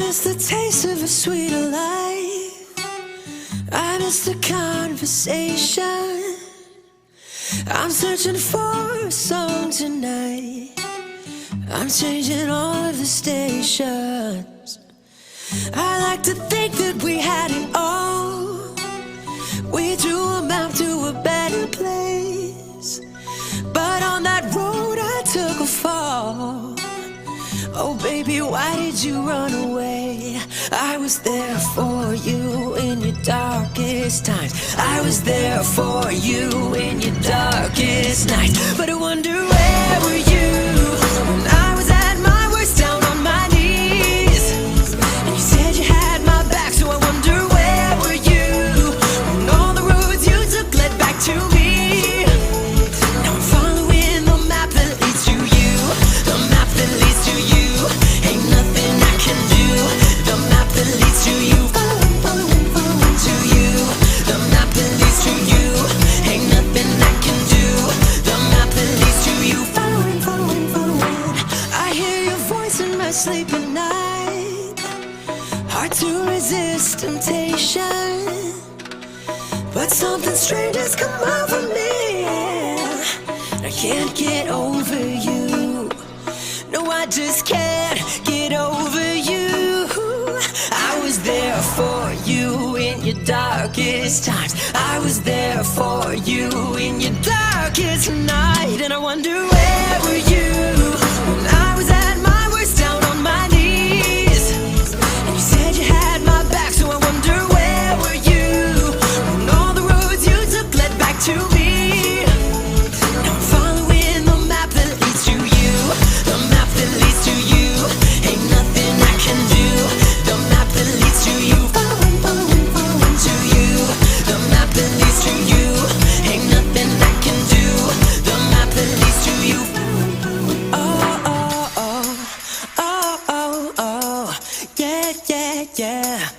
miss the taste of a sweeter life. I miss the conversation. I'm searching for a song tonight. I'm changing all of the stations. I like to think that we had it all. We drew a map to a better place, but on that road I took a fall. Oh baby, why did you run away? I was there for you in your darkest times. I was there for you in your darkest nights. But I wonder, where were you when I was at my worst, down on my knees? And you said you had my back, so I wonder, where were you when all the roads you took led back to me? Now I'm following the map that leads to you, the map that leads to you. Ain't nothing I can do. The map that leads to you, following to you. The map that leads to you. Ain't nothing I can do. The map that leads to you, following. I hear your voice in my sleep at night. Hard to resist temptation, but something strange has come over me. I can't get over you. No, I just can't get over you. I was there for you in your darkest times. I was there for you in your darkest night. And I wonder, where were you when I was at my worst, down on my knees? And you said you had my back, so I wonder, where were you when all the roads you took led back to me? Now I'm following the map that leads to you, the map that leads to you. Ain't nothing I can do. The map that leads to you, following to you. The map that leads to you. Ain't nothing I can do. The map that leads to you. Oh, oh, oh, oh, oh, oh, yeah, yeah, yeah.